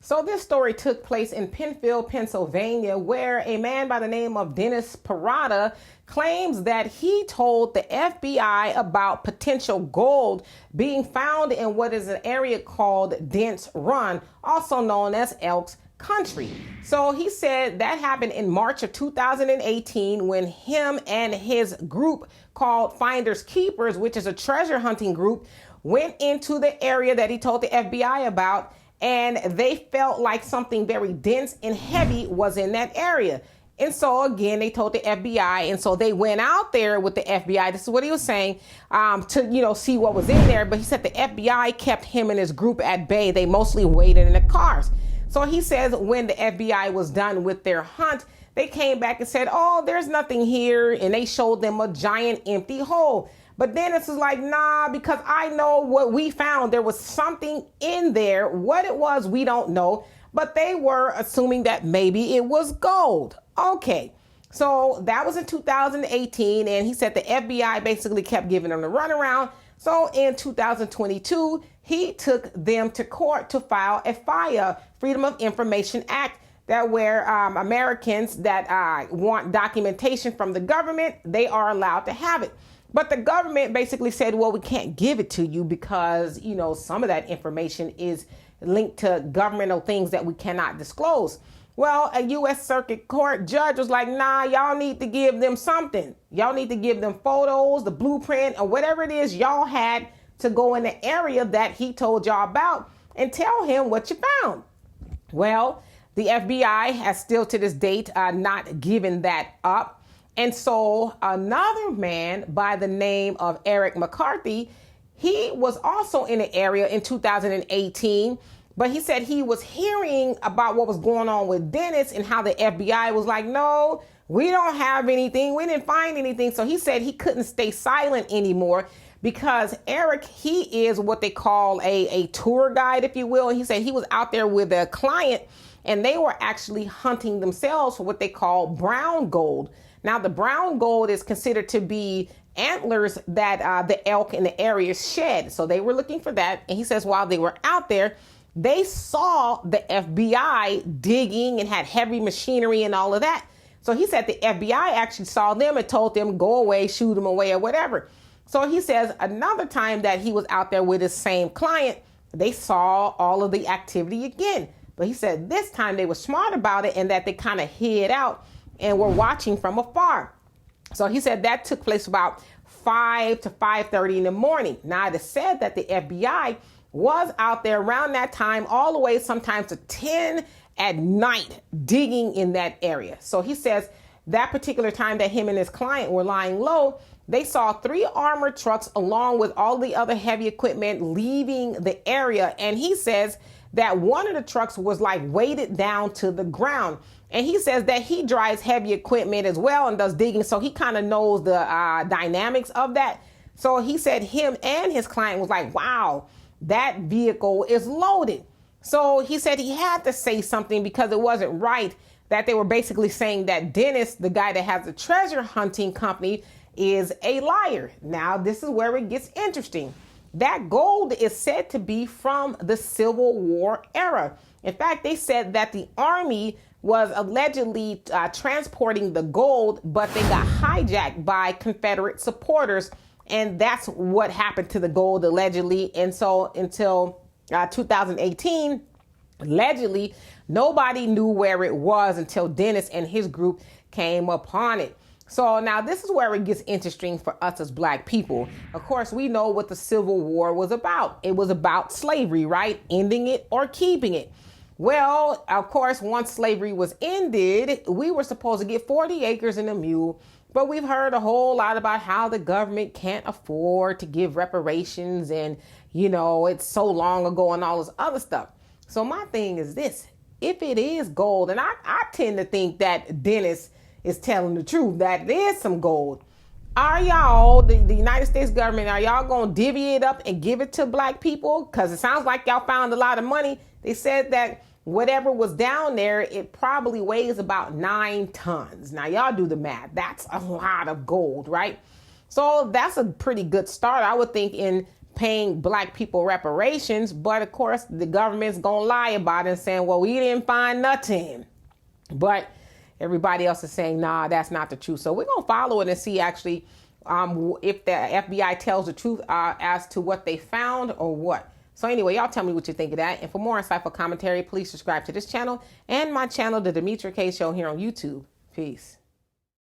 So this story took place in Penfield, Pennsylvania, where a man by the name of Dennis Parada claims that he told the FBI about potential gold being found in what is an area called Dents Run, also known as Elks Country. So he said that happened in March of 2018 when him and his group called Finders Keepers, which is a treasure hunting group, went into the area that he told the FBI about, and they felt like something very dense and heavy was in that area. And so again, they told the FBI, and so they went out there with the FBI. This is what he was saying, to see what was in there. But he said the FBI kept him and his group at bay. They mostly waited in the cars. So he says when the FBI was done with their hunt, they came back and said, "Oh, there's nothing here," and they showed them a giant empty hole. But Dennis was like, "Nah, because I know what we found. There was something in there. What it was, we don't know." But they were assuming that maybe it was gold. Okay, so that was in 2018. And he said the FBI basically kept giving them the runaround. So in 2022, he took them to court to file a FIA, Freedom of Information Act, that where Americans that want documentation from the government, they are allowed to have it. But the government basically said, well, we can't give it to you because, some of that information is linked to governmental things that we cannot disclose. Well, a U.S. Circuit Court judge was like, nah, y'all need to give them something. Y'all need to give them photos, the blueprint, or whatever it is y'all had to go in the area that he told y'all about and tell him what you found. Well, the FBI has still to this date not given that up. And so another man by the name of Eric McCarthy, he was also in the area in 2018, but he said he was hearing about what was going on with Dennis and how the FBI was like, no, we don't have anything. We didn't find anything. So he said he couldn't stay silent anymore because Eric, he is what they call a tour guide, if you will. And he said he was out there with a client and they were actually hunting themselves for what they call brown gold. Now, the brown gold is considered to be antlers that the elk in the area shed. So they were looking for that. And he says while they were out there, they saw the FBI digging and had heavy machinery and all of that. So he said the FBI actually saw them and told them, go away, shoot them away or whatever. So he says another time that he was out there with his same client, they saw all of the activity again. But he said this time they were smart about it and that they kind of hid out and were watching from afar. So he said that took place about 5 to 5:30 in the morning. Now, it is said that the FBI was out there around that time, all the way sometimes to 10 at night, digging in that area. So he says that particular time that him and his client were lying low, they saw 3 armored trucks along with all the other heavy equipment leaving the area. And he says that one of the trucks was like weighted down to the ground. And he says that he drives heavy equipment as well and does digging. So he kind of knows the dynamics of that. So he said him and his client was like, wow, that vehicle is loaded. So he said he had to say something because it wasn't right that they were basically saying that Dennis, the guy that has the treasure hunting company, is a liar. Now, this is where it gets interesting. That gold is said to be from the Civil War era. In fact, they said that the Army was allegedly transporting the gold, but they got hijacked by Confederate supporters. And that's what happened to the gold allegedly. And so until 2018, allegedly, nobody knew where it was until Dennis and his group came upon it. So now this is where it gets interesting for us as Black people. Of course, we know what the Civil War was about. It was about slavery, right? Ending it or keeping it. Well, of course, once slavery was ended, we were supposed to get 40 acres and a mule. But we've heard a whole lot about how the government can't afford to give reparations and, it's so long ago and all this other stuff. So my thing is this. If it is gold, and I tend to think that Dennis is telling the truth, that there's some gold. Are y'all, the United States government, are y'all going to divvy it up and give it to Black people? Because it sounds like y'all found a lot of money. They said that whatever was down there, it probably weighs about 9 tons. Now, y'all do the math. That's a lot of gold, right? So that's a pretty good start, I would think, in paying black people reparations. But of course, the government's going to lie about it and saying, well, we didn't find nothing. But everybody else is saying, nah, that's not the truth. So we're going to follow it and see actually if the FBI tells the truth as to what they found or what. So anyway, y'all tell me what you think of that. And for more insightful commentary, please subscribe to this channel and my channel, The Demetra Kaye Show, here on YouTube. Peace.